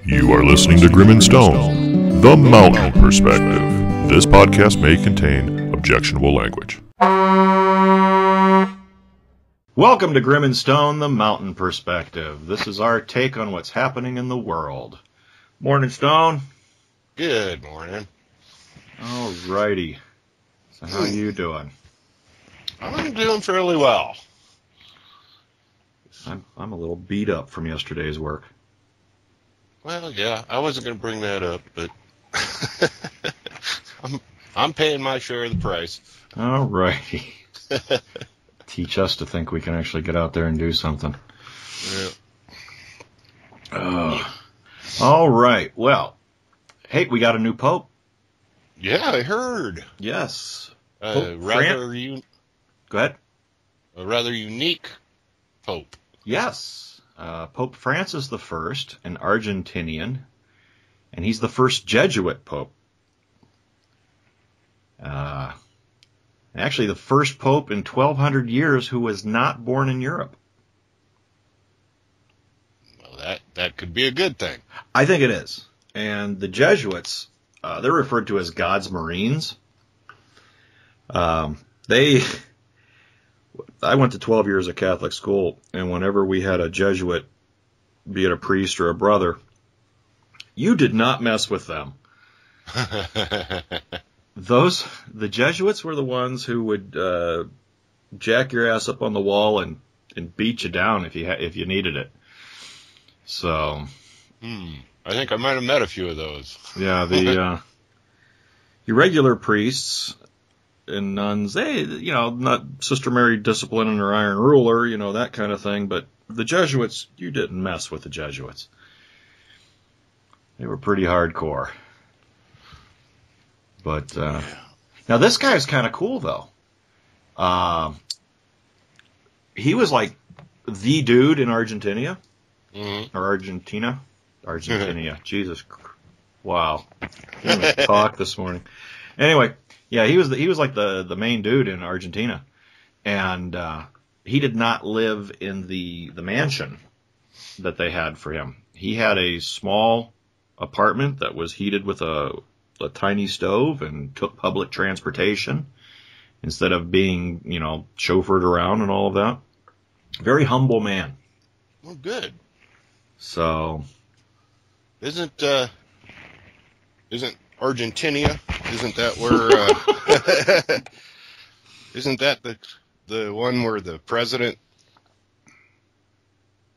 You are listening to Grim and Stone, the Mountain Perspective. This podcast may contain objectionable language. Welcome to Grim and Stone, the Mountain Perspective. This is our take on what's happening in the world. Morning, Stone. Good morning. All righty. So how you doing? I'm doing fairly well. I'm a little beat up from yesterday's work. Well, yeah, I wasn't going to bring that up, but I'm paying my share of the price. All righty. Teach us to think we can actually get out there and do something. Yeah. All right. Well, hey, we got a new pope. Yeah, I heard. Yes. Go ahead. A rather unique pope. Yes. Pope Francis I, an Argentinian, and he's the first Jesuit pope. Actually, the first pope in 1,200 years who was not born in Europe. Well, that could be a good thing. I think it is. And the Jesuits, they're referred to as God's Marines. I went to 12 years of Catholic school, and whenever we had a Jesuit, be it a priest or a brother, you did not mess with them. The Jesuits were the ones who would jack your ass up on the wall and beat you down if you needed it. So, I think I might have met a few of those. Yeah, your regular priests and nuns, they, not Sister Mary discipline and her iron ruler, that kind of thing. But the Jesuits, you didn't mess with the Jesuits. They were pretty hardcore. But now this guy is kind of cool, though. He was like the dude in Argentina. Mm-hmm. Or Argentina. Jesus. Wow. I didn't even talk this morning. Anyway, yeah, he was like the main dude in Argentina. And he did not live in the mansion that they had for him. He had a small apartment that was heated with a tiny stove and took public transportation instead of being, chauffeured around and all of that. Very humble man. Well, good. So, isn't Argentina? Isn't that where? Isn't that the one where the president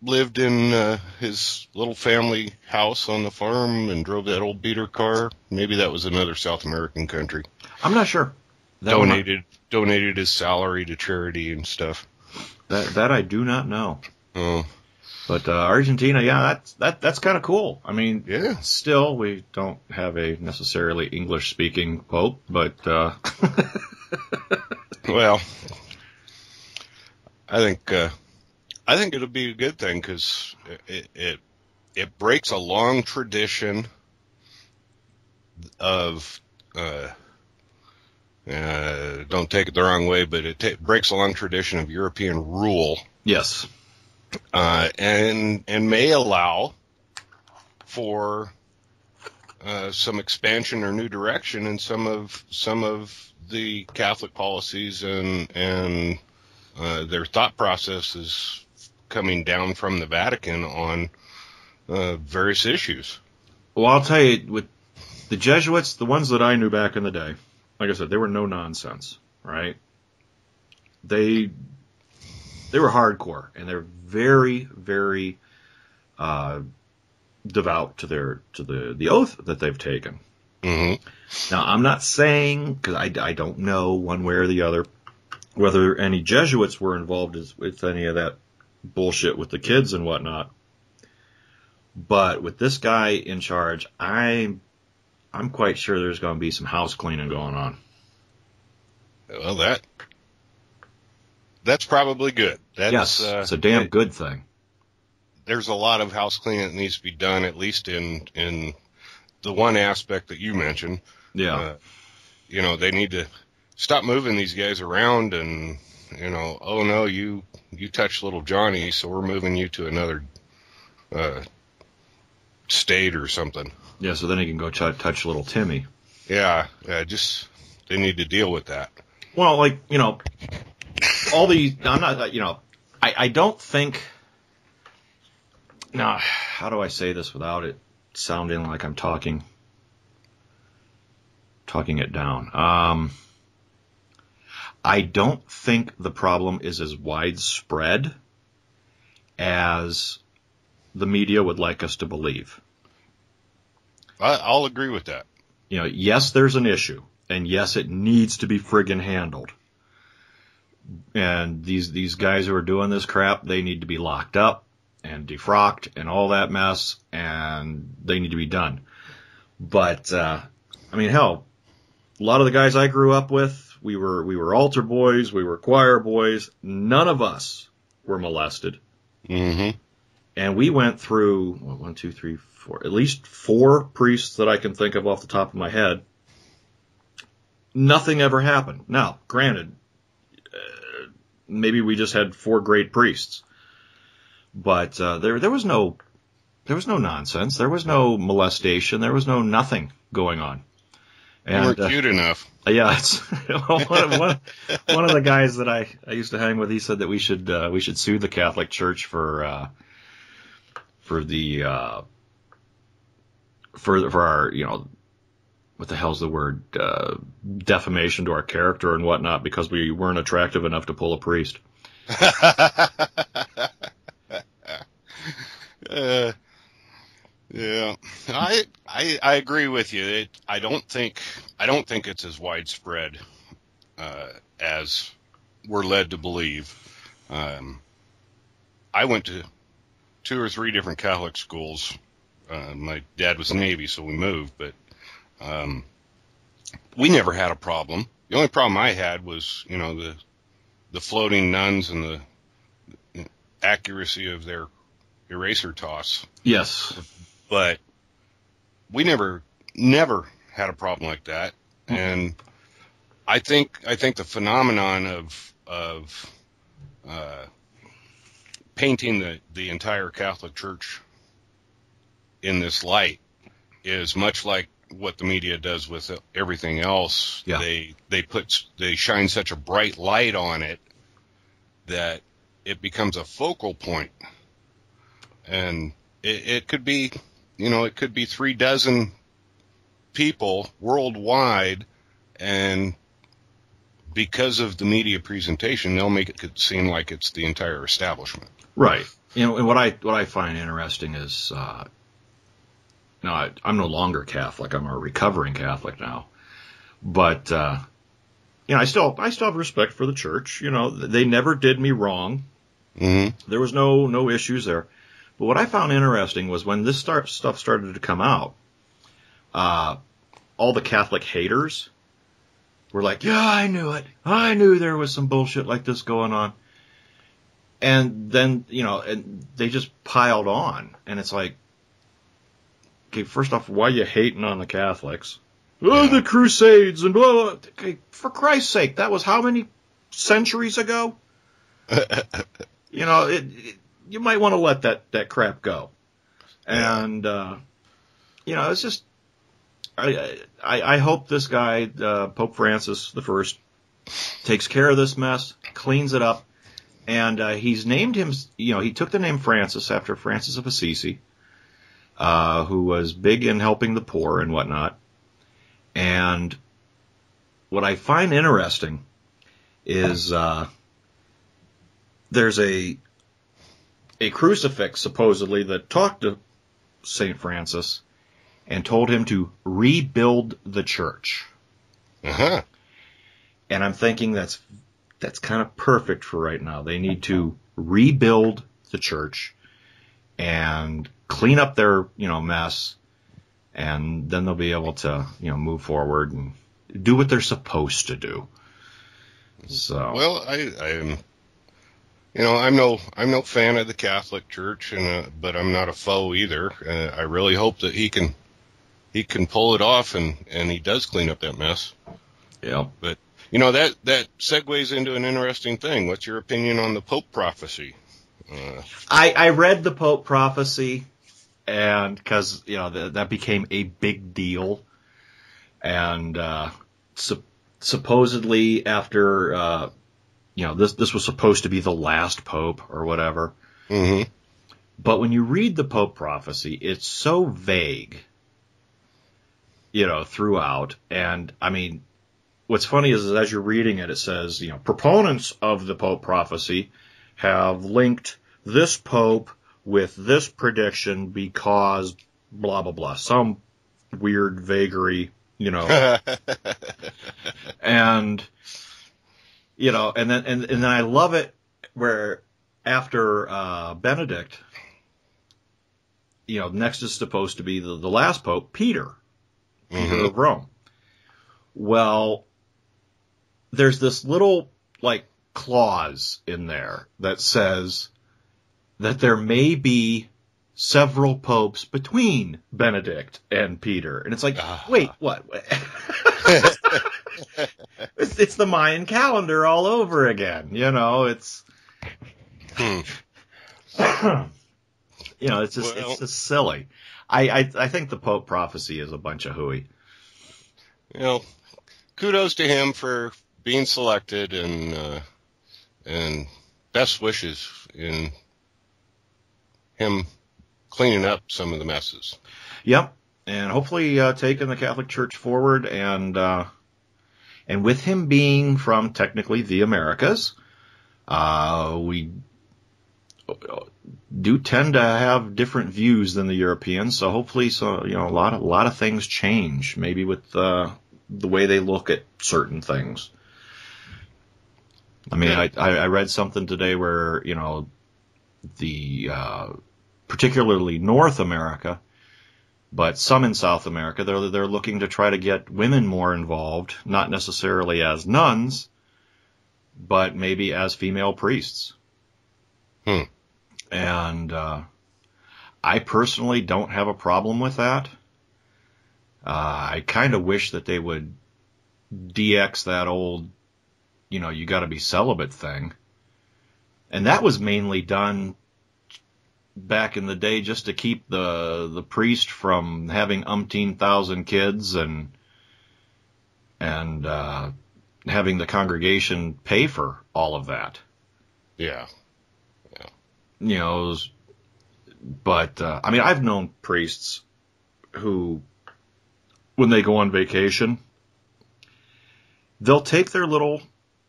lived in his little family house on the farm and drove that old beater car? Maybe that was another South American country. I'm not sure. Donated his salary to charity and stuff. That I do not know. Oh. But Argentina, yeah, that's kind of cool. I mean, yeah. Still, we don't have a necessarily English-speaking pope, but well, I think it'll be a good thing because it breaks a long tradition of don't take it the wrong way, but it breaks a long tradition of European rule. Yes. And may allow for some expansion or new direction in some of the Catholic policies and their thought processes coming down from the Vatican on various issues. Well, I'll tell you, with the Jesuits, the ones that I knew back in the day, like I said, they were no nonsense, right? They were hardcore, and they're very, very devout to the oath that they've taken. Mm-hmm. Now, I'm not saying, because I don't know one way or the other, whether any Jesuits were involved with any of that bullshit with the kids and whatnot. But with this guy in charge, I'm quite sure there's going to be some house cleaning going on. Well, that's probably good. Yes, it's a damn good thing. There's a lot of house cleaning that needs to be done, at least in the one aspect that you mentioned. Yeah. They need to stop moving these guys around and, oh no, you touched little Johnny, so we're moving you to another state or something. Yeah, so then he can go touch little Timmy. Yeah, just they need to deal with that. Well, like, all the, I'm not, I don't think, now, how do I say this without it sounding like I'm talking it down? I don't think the problem is as widespread as the media would like us to believe. I'll agree with that. Yes, there's an issue, and yes, it needs to be friggin' handled. And these guys who are doing this crap, they need to be locked up and defrocked and all that mess, and they need to be done. But hell, a lot of the guys I grew up with, we were altar boys, we were choir boys. None of us were molested. Mm-hmm. And we went through 1, 2, 3, 4, at least 4 priests that I can think of off the top of my head. Nothing ever happened. Now, granted, maybe we just had 4 great priests, but there was no nonsense. There was no molestation. There was no nothing going on. And you weren't cute enough. Yeah, it's one of the guys that I used to hang with. He said that we should sue the Catholic Church for our what the hell's the word, defamation to our character and whatnot, because we weren't attractive enough to pull a priest. Yeah, I agree with you. I don't think it's as widespread as we're led to believe. I went to 2 or 3 different Catholic schools. My dad was Navy, so we moved, but we never had a problem. The only problem I had was, the floating nuns and the accuracy of their eraser toss. Yes. But we never had a problem like that. And I think the phenomenon of painting the entire Catholic Church in this light is much like what the media does with everything else. Yeah. They shine such a bright light on it that it becomes a focal point. And it could be, it could be 3 dozen people worldwide, and because of the media presentation, they'll make it seem like it's the entire establishment. Right. And what I find interesting is, I'm no longer Catholic. I'm a recovering Catholic now. But, I still have respect for the church. They never did me wrong. Mm-hmm. There was no issues there. But what I found interesting was when this stuff started to come out, all the Catholic haters were like, yeah, I knew it. I knew there was some bullshit like this going on. And then, and they just piled on. And it's like, okay, first off, why are you hating on the Catholics? Oh, the Crusades and blah, blah. Okay, for Christ's sake, that was how many centuries ago? You might want to let that crap go. And, it's just, I hope this guy, Pope Francis I, takes care of this mess, cleans it up, and he's named him, he took the name Francis after Francis of Assisi, who was big in helping the poor and whatnot. And what I find interesting is there's a crucifix, supposedly, that talked to St. Francis and told him to rebuild the church. Uh-huh. And I'm thinking that's kind of perfect for right now. They need to rebuild the church and clean up their, mess, and then they'll be able to, move forward and do what they're supposed to do. So. Well, I'm no fan of the Catholic Church, but I'm not a foe either. I really hope that he can pull it off and he does clean up that mess. Yeah. But that segues into an interesting thing. What's your opinion on the Pope prophecy? I read the Pope prophecy, and because that became a big deal, and supposedly after this was supposed to be the last pope or whatever. Mm-hmm. But when you read the Pope prophecy, it's so vague, throughout. And I mean, what's funny is as you're reading it, it says, proponents of the Pope prophecy have linked this Pope with this prediction because blah, blah, blah, some weird vagary, and, and then I love it where after, Benedict, next is supposed to be the last Pope, Peter of Rome. Well, there's this little, clause in there that says that there may be several popes between Benedict and Peter. And it's like, wait, what? It's the Mayan calendar all over again. It's... it's just silly. I think the Pope prophecy is a bunch of hooey. Kudos to him for being selected, and best wishes in him cleaning up some of the messes. Yep, and hopefully taking the Catholic Church forward, and with him being from technically the Americas, we do tend to have different views than the Europeans, so hopefully, a lot of things change, maybe with the way they look at certain things. I mean, I read something today where the particularly North America, but some in South America, they're looking to try to get women more involved, not necessarily as nuns, but maybe as female priests. And I personally don't have a problem with that. I kind of wish that they would DX that old, you got to be celibate thing. And that was mainly done back in the day just to keep the priest from having umpteen thousand kids and having the congregation pay for all of that. Yeah. But I mean, I've known priests who, when they go on vacation, they'll take their little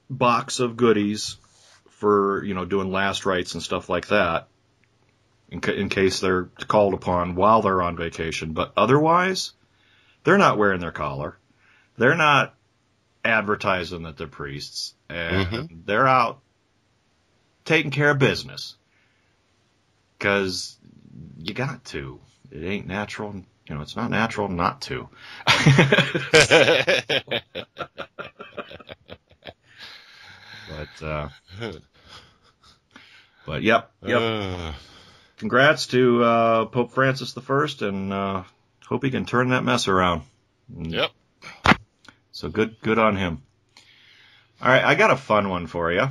box of goodies for, doing last rites and stuff like that in case they're called upon while they're on vacation. But otherwise, they're not wearing their collar. They're not advertising that they're priests. And they're out taking care of business. Because you got to. It ain't natural. It's not natural not to. But yep. Congrats to Pope Francis I, and hope he can turn that mess around. Yep. So good on him. All right, I got a fun one for you.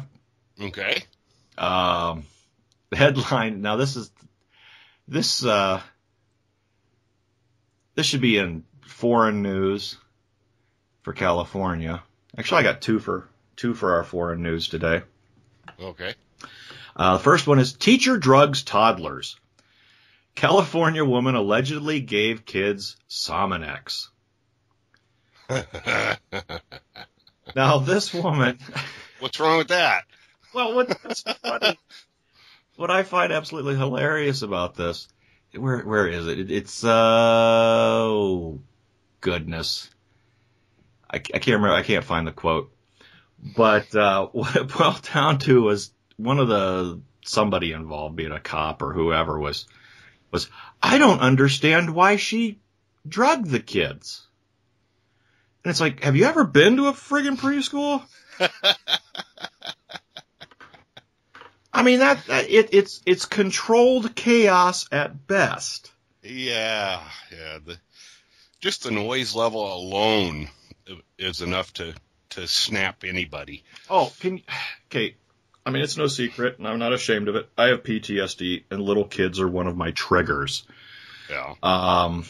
Okay. The headline. Now this should be in foreign news for California. Actually, I got two for our foreign news today. Okay. The first one is teacher drugs toddlers. California woman allegedly gave kids Sominex. Now this woman. What's wrong with that? Well, what's funny? What I find absolutely hilarious about this, where is it? It's oh goodness, I can't remember. I can't find the quote. But what it boiled down to was somebody involved, being a cop or whoever, was I don't understand why she drugged the kids. And it's like, have you ever been to a friggin' preschool? I mean, it's controlled chaos at best. Yeah. Just the noise level alone is enough to snap anybody. Oh, Kate, I mean, it's no secret, and I'm not ashamed of it. I have PTSD, and little kids are one of my triggers. Yeah.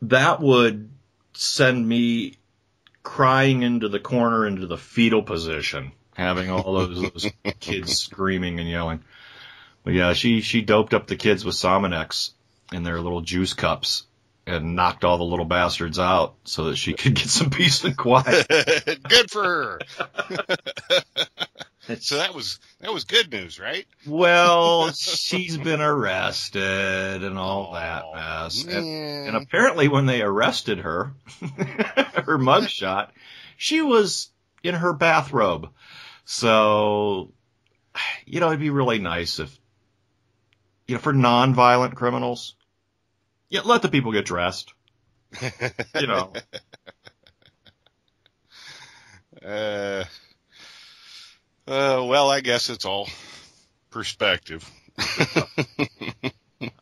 That would send me crying into the corner, into the fetal position, having all those kids screaming and yelling. But yeah, she doped up the kids with Sominex in their little juice cups and knocked all the little bastards out so that she could get some peace and quiet. Good for her. So that was good news, right? Well, she's been arrested and all that mess. And apparently when they arrested her, her mugshot, she was in her bathrobe. So, it'd be really nice if, for non-violent criminals, let the people get dressed. Well, I guess it's all perspective.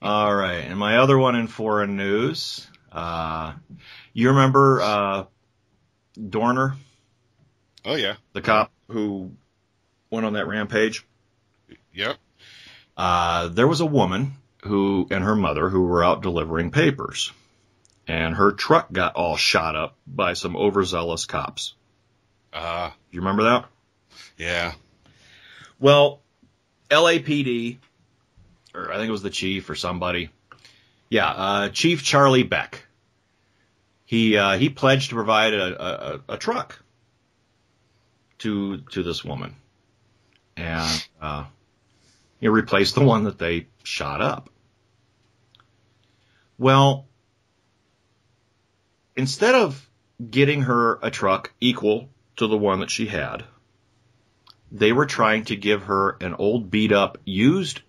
All right. And my other one in foreign news, you remember Dorner? Oh, yeah. The cop who went on that rampage? Yep. There was a woman and her mother who were out delivering papers. And her truck got all shot up by some overzealous cops. You remember that? Yeah. Well, LAPD, or I think it was the chief or somebody. Yeah, Chief Charlie Beck. He pledged to provide a truck to this woman. And, replace the one that they shot up. Well, instead of getting her a truck equal to the one that she had, they were trying to give her an old beat up used,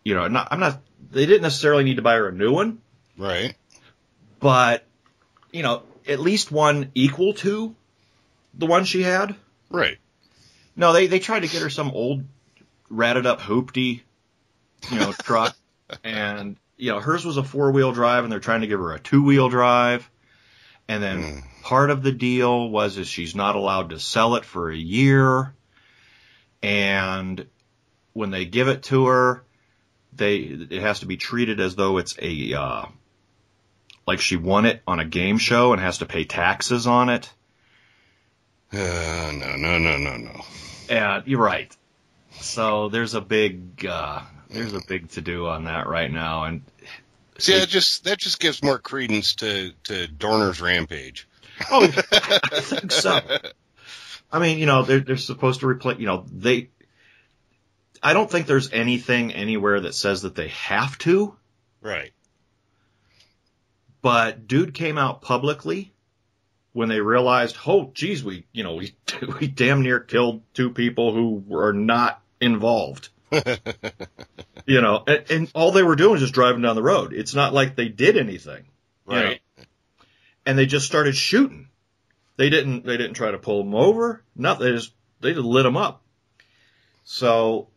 they didn't necessarily need to buy her a new one. Right. But, at least one equal to the one she had. Right. No, they tried to get her some old ratted up hoopty, truck. And, hers was a 4-wheel drive and they're trying to give her a 2-wheel drive. And then part of the deal was she's not allowed to sell it for a year. And when they give it to her, it has to be treated as though it's like she won it on a game show and has to pay taxes on it. No. And you're right. So there's a big to-do on that right now. And see, that just gives more credence to Dorner's rampage. Oh, I think so. I mean, they're supposed to replace, I don't think there's anything anywhere that says that they have to. Right. But dude came out publicly when they realized, oh, geez, we damn near killed 2 people who were not involved. And all they were doing was just driving down the road. It's not like they did anything. Right. And they just started shooting. They didn't try to pull them over. No, they just lit them up. So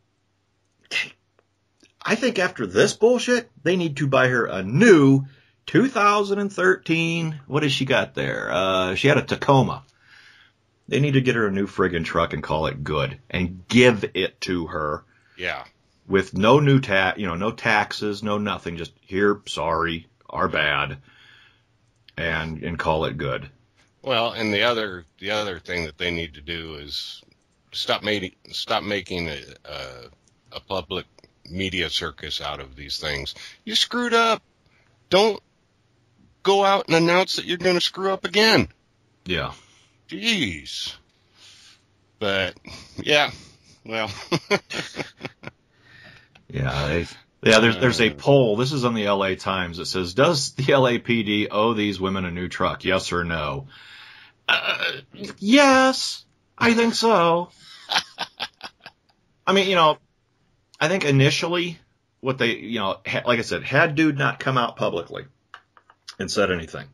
I think after this bullshit, they need to buy her a new 2013. What has she got there? She had a Tacoma. They need to get her a new friggin' truck and call it good and give it to her. Yeah. With no new no taxes, no nothing. Just here, sorry, our bad, and call it good. Well, and the other thing that they need to do is stop making a public media circus out of these things. You screwed up. Don't go out and announce that you're going to screw up again. Yeah. Jeez. But yeah, well. Yeah. There's a poll. This is on the LA Times. It says, does the LAPD owe these women a new truck? Yes or no? Yes, I think so. I mean, I think initially what they, like I said, had dude not come out publicly and said anything,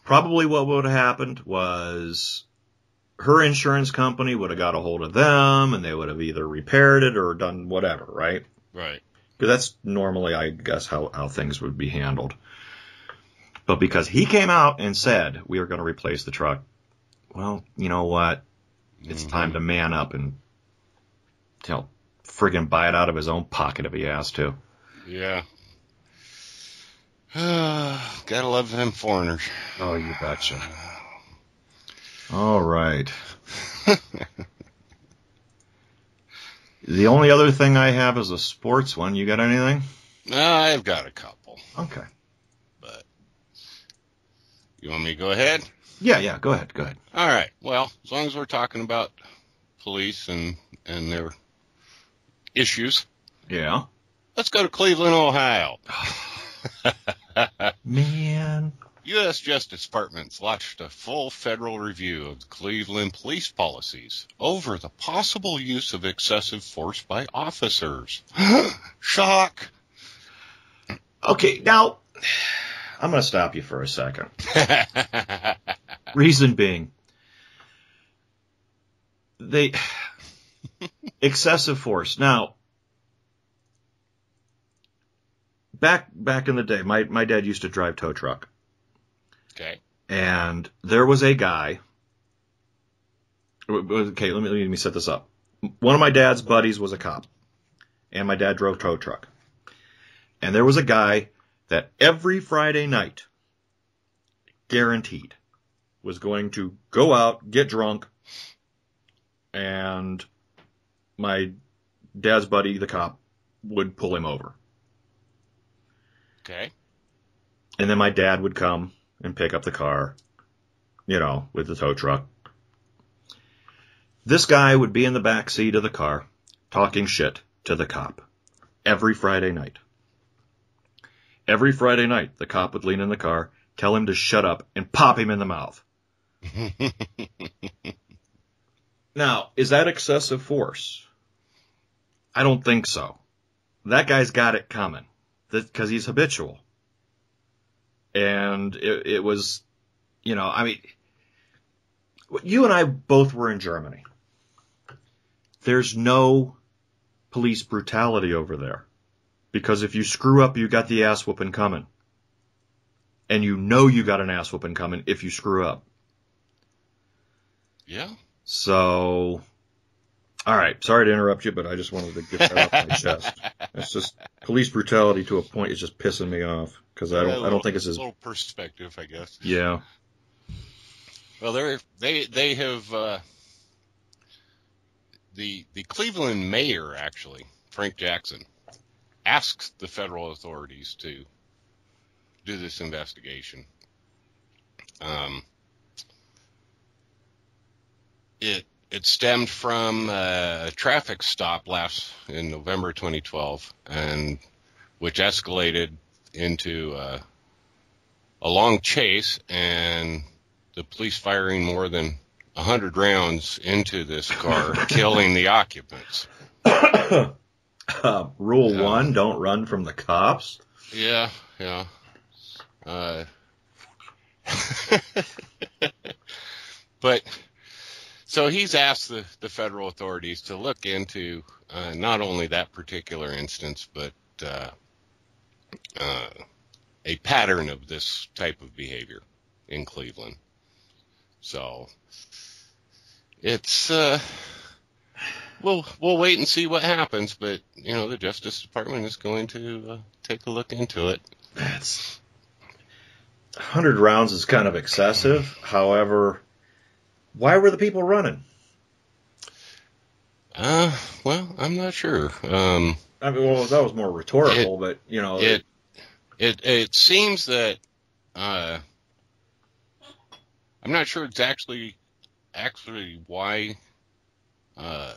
probably what would have happened was her insurance company would have got a hold of them and they would have either repaired it or done whatever, right? Right. Because that's normally, I guess, how things would be handled. But because he came out and said, we are going to replace the truck, well, you know what? It's time to man up and, friggin' buy it out of his own pocket if he has to. Yeah. Gotta love them foreigners. Oh, you betcha. All right. The only other thing I have is a sports one. You got anything? I've got a couple. Okay. But you want me to go ahead? Yeah, go ahead. All right. Well, as long as we're talking about police and their issues. Yeah. Let's go to Cleveland, Ohio. Man. U.S. Justice Department's launched a full federal review of the Cleveland police policies over the possible use of excessive force by officers. Shock. Okay, now, I'm going to stop you for a second. Reason being, excessive force. Now, back in the day, my dad used to drive tow truck. Okay. And there was a guy. Okay, let me set this up. One of my dad's buddies was a cop, and my dad drove tow truck. And there was a guy that every Friday night, guaranteed, was going to go out, get drunk, and my dad's buddy, the cop, would pull him over. Okay. And then my dad would come and pick up the car, with the tow truck. This guy would be in the back seat of the car talking shit to the cop every Friday night. Every Friday night, the cop would lean in the car, tell him to shut up, and pop him in the mouth. Now, is that excessive force? I don't think so. That guy's got it coming because he's habitual. And it was, you and I both were in Germany. There's no police brutality over there. Because if you screw up, you got the ass whooping coming. And you got an ass whooping coming if you screw up. Yeah. So, all right. Sorry to interrupt you, but I just wanted to get that off my chest. It's just police brutality to a point is just pissing me off. Because I don't think it's as... A little perspective, I guess. Yeah. Well, they have the Cleveland mayor, actually, Frank Jackson, asked the federal authorities to do this investigation. It stemmed from a traffic stop in November 2012, and which escalated into a long chase, and the police firing more than 100 rounds into this car, killing the occupants. Rule 1, don't run from the cops. Yeah. But so he's asked the federal authorities to look into not only that particular instance, but a pattern of this type of behavior in Cleveland. So it's we'll wait and see what happens, but the Justice Department is going to take a look into it. That's 100 rounds is kind of excessive. However, why were the people running? Well, I'm not sure. That was more rhetorical, but it seems that I'm not sure it's actually why the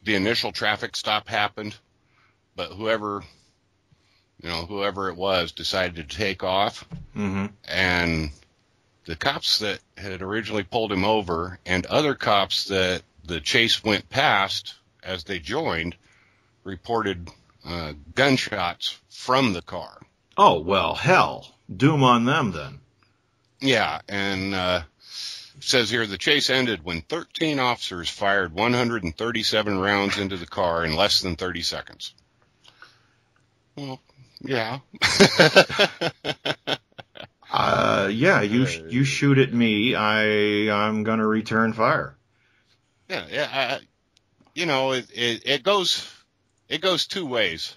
initial traffic stop happened, but whoever it was decided to take off, and the cops that had originally pulled him over and other cops that the chase went past as they joined reported gunshots from the car. Oh, well, hell. Doom on them, then. Yeah, and it says here the chase ended when 13 officers fired 137 rounds into the car in less than 30 seconds. Well, yeah. You shoot at me, I'm gonna return fire. Yeah. It goes two ways.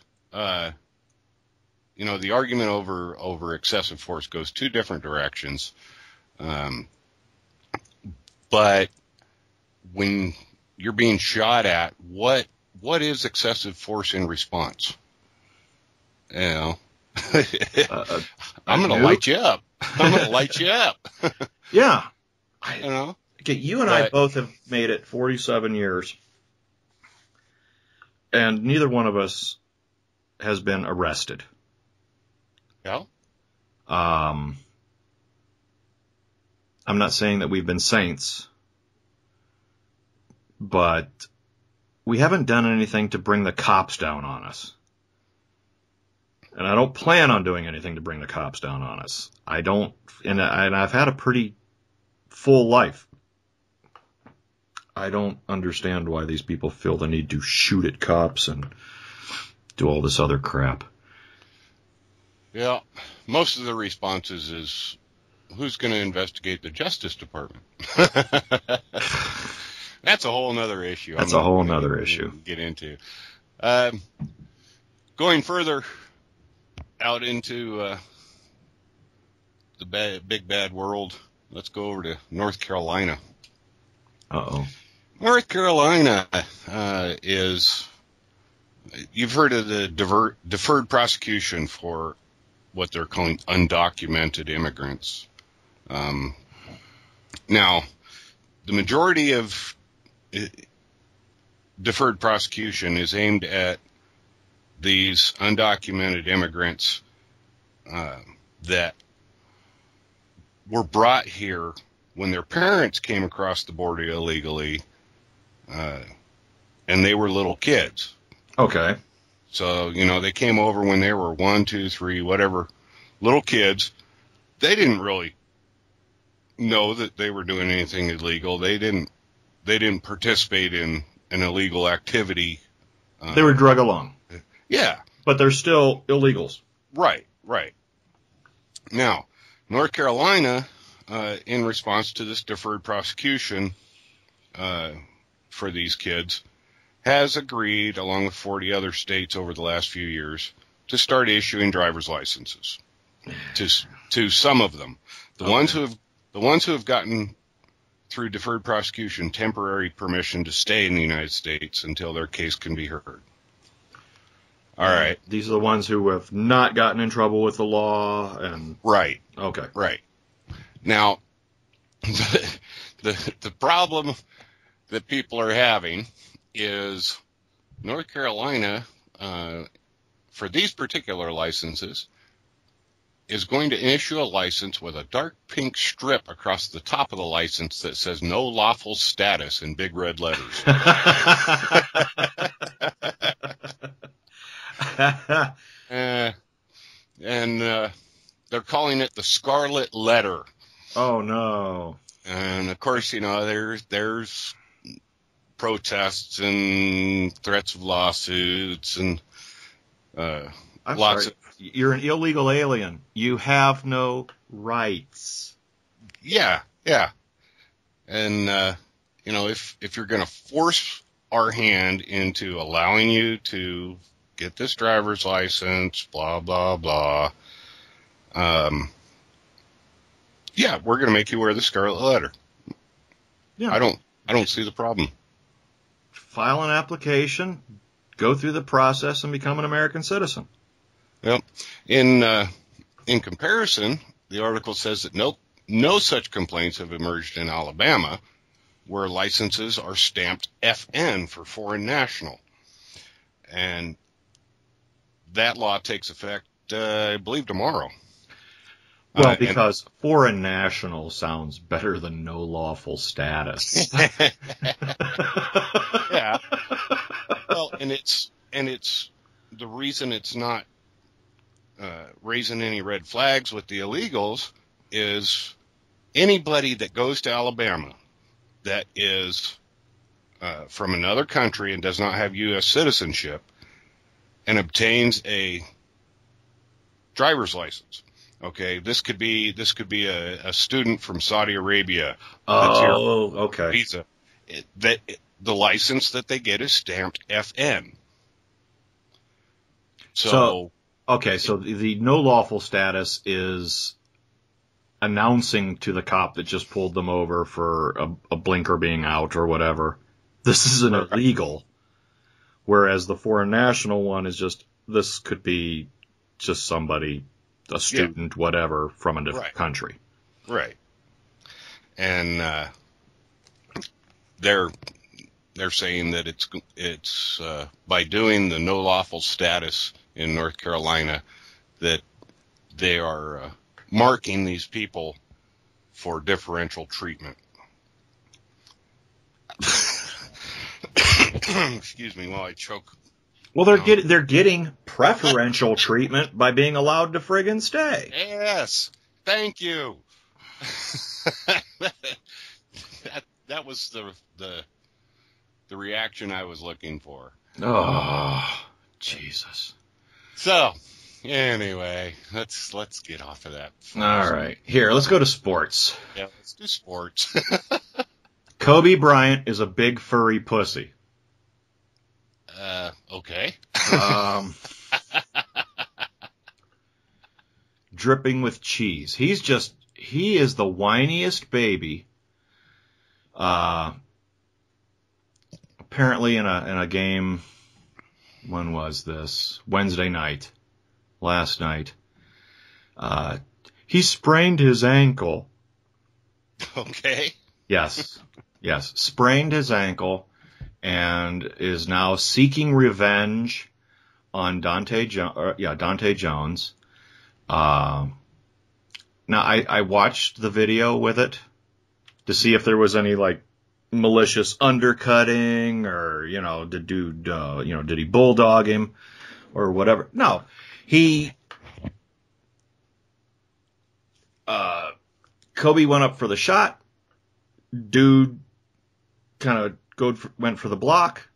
the argument over excessive force goes two different directions. But when you're being shot at, what is excessive force in response? I'm going to light you up. I'm going to light you up. Yeah. Okay, you and I both have made it 47 years, and neither one of us has been arrested. Yeah. I'm not saying that we've been saints, but we haven't done anything to bring the cops down on us. And I don't plan on doing anything to bring the cops down on us. I don't, and I've had a pretty full life. I don't understand why these people feel the need to shoot at cops and do all this other crap. Yeah, most of the responses is, who's going to investigate the Justice Department? That's a whole nother issue. That's a whole nother issue. Get into. Going further out into the big bad world, let's go over to North Carolina. Uh-oh. North Carolina is, you've heard of the deferred prosecution for what they're calling undocumented immigrants. Now, the majority of deferred prosecution is aimed at these undocumented immigrants that were brought here when their parents came across the border illegally, and they were little kids. Okay. So, they came over when they were 1, 2, 3, whatever, little kids. They didn't really know that they were doing anything illegal. They didn't participate in an illegal activity. They were drug along. Yeah. But they're still illegals. Right. Now, North Carolina, in response to this deferred prosecution for these kids, has agreed, along with 40 other states over the last few years, to start issuing driver's licenses to some of them. The ones who have gotten through deferred prosecution temporary permission to stay in the United States until their case can be heard. All right. These are the ones who have not gotten in trouble with the law and right. Okay. Right. Now, the problem that people are having is North Carolina, for these particular licenses, is going to issue a license with a dark pink strip across the top of the license that says no lawful status in big red letters. And they're calling it the Scarlet Letter. Oh, no. And, of course, there's protests and threats of lawsuits and lots of... You're an illegal alien. You have no rights. Yeah. And, if you're going to force our hand into allowing you to get this driver's license, blah, blah, blah, we're going to make you wear the Scarlet Letter. Yeah. I don't see the problem. File an application, go through the process, and become an American citizen. Well, in comparison, the article says that no such complaints have emerged in Alabama, where licenses are stamped FN for foreign national. And that law takes effect, I believe, tomorrow. Well, because foreign national sounds better than no lawful status. Yeah. Well, and it's the reason it's not raising any red flags with the illegals is anybody that goes to Alabama that is from another country and does not have U.S. citizenship and obtains a driver's license. Okay, this could be a student from Saudi Arabia. Oh, okay. Visa. The license that they get is stamped FN. So Okay, so the no lawful status is announcing to the cop that just pulled them over for a blinker being out or whatever, this isn't illegal. Whereas the foreign national one is just, this could be just somebody, a student, whatever, from a different country. Right. And they're saying that it's by doing the no lawful status in North Carolina that they are marking these people for differential treatment. Excuse me while I choke. Well, they're getting preferential treatment by being allowed to friggin' stay. Yes, thank you. that was the reaction I was looking for. Oh, Jesus. So, anyway, let's get off of that. All right, here, let's go to sports. Yeah, let's do sports. Kobe Bryant is a big furry pussy. Okay. Dripping with cheese. He is the whiniest baby. Apparently in a game, when was this? Wednesday night. Last night. He sprained his ankle. Okay. Yes. Sprained his ankle and is now seeking revenge on Dante Jones. Now I watched the video with it to see if there was any like malicious undercutting or, the dude, did he bulldog him or whatever? No, Kobe went up for the shot. Dude kind of went for the block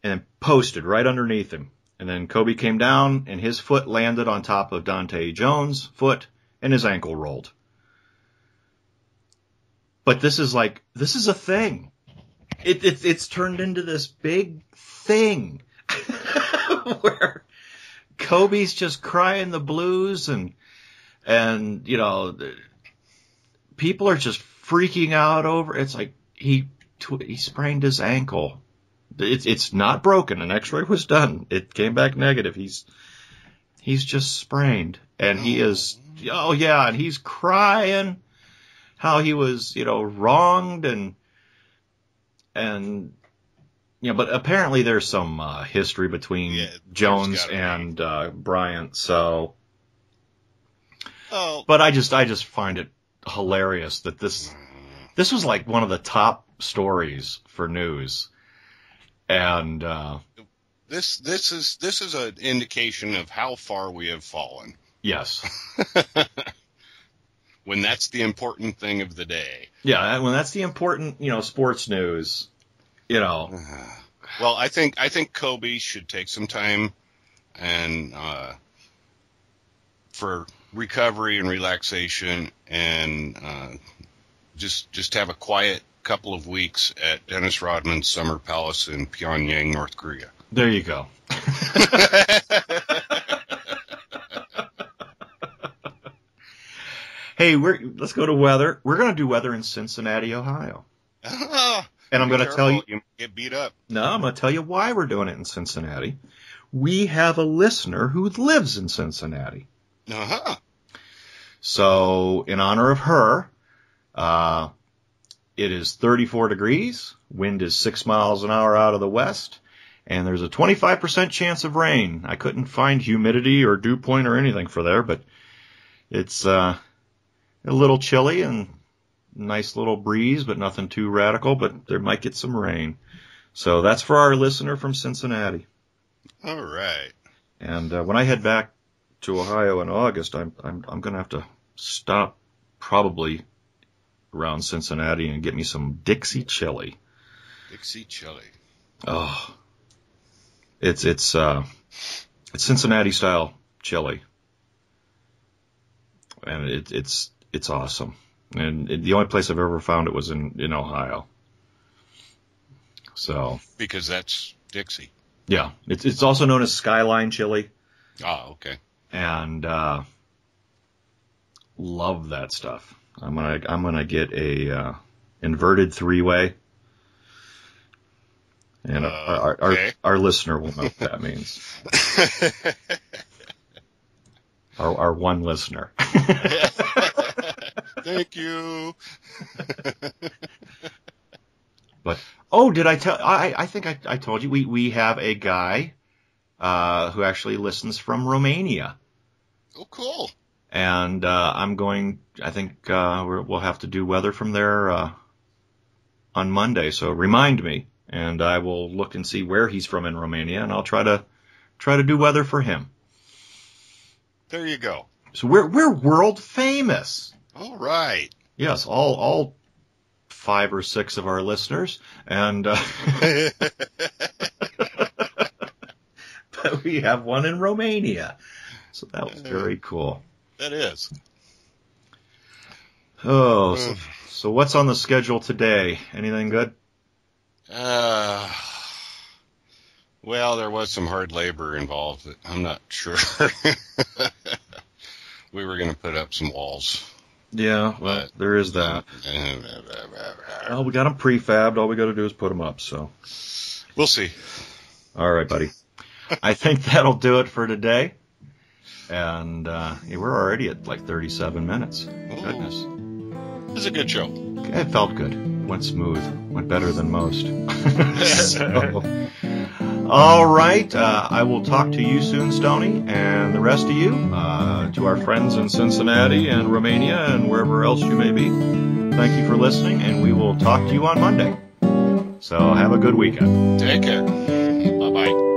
and then posted right underneath him. And then Kobe came down and his foot landed on top of Dante Jones' foot and his ankle rolled. But this is a thing. It's turned into this big thing where Kobe's just crying the blues and people are just freaking out over. It's like he sprained his ankle. It's not broken. An X-ray was done. It came back negative. He's just sprained, and he is. Oh yeah, and he's crying how he was wronged and but apparently there's some history between Jones and Bryant. So, but I just find it hilarious that this was like one of the top stories for news, and this is an indication of how far we have fallen. Yes. When that's the important thing of the day. Yeah, when that's the important sports news. Well, I think Kobe should take some time and for recovery and relaxation, and just have a quiet couple of weeks at Dennis Rodman's Summer Palace in Pyongyang, North Korea. There you go. Hey, let's go to weather. We're going to do weather in Cincinnati, Ohio. And I'm going to tell you, you get beat up. No, I'm going to tell you why we're doing it in Cincinnati. We have a listener who lives in Cincinnati. Uh-huh. So, in honor of her, it is 34 degrees. Wind is 6 miles an hour out of the west. And there's a 25% chance of rain. I couldn't find humidity or dew point or anything for there, but it's a little chilly and nice little breeze, but nothing too radical, but there might get some rain. So that's for our listener from Cincinnati. All right. And when I head back to Ohio in August, I'm going to have to stop probably around Cincinnati and get me some Dixie chili. Dixie chili. Oh, it's Cincinnati style chili, and it's awesome. And the only place I've ever found it was in Ohio. So because that's Dixie. Yeah, it's also known as Skyline chili. Oh, okay. and love that stuff. I'm gonna get a inverted 3-way, and okay. our listener will know what that means. Our one listener. Thank you. But did I tell? I think I told you we have a guy who actually listens from Romania. Oh, cool. And I'm going. I think we'll have to do weather from there on Monday. So remind me, and I will look and see where he's from in Romania, and I'll try to do weather for him. There you go. So we're world famous. All right. Yes, all 5 or 6 of our listeners, and but we have one in Romania. So that was very cool. That is. Oh, so what's on the schedule today? Anything good? Well, there was some hard labor involved. I'm not sure. We were going to put up some walls. Yeah, well, there is that. Well, we got them prefabbed. All we got to do is put them up. So we'll see. All right, buddy. I think that'll do it for today. And we're already at like 37 minutes. Ooh. Goodness. It was a good show. It felt good. Went smooth. Went better than most. So, all right. I will talk to you soon, Stoney, and the rest of you, to our friends in Cincinnati and Romania and wherever else you may be. Thank you for listening, and we will talk to you on Monday. So have a good weekend. Take care. Bye-bye.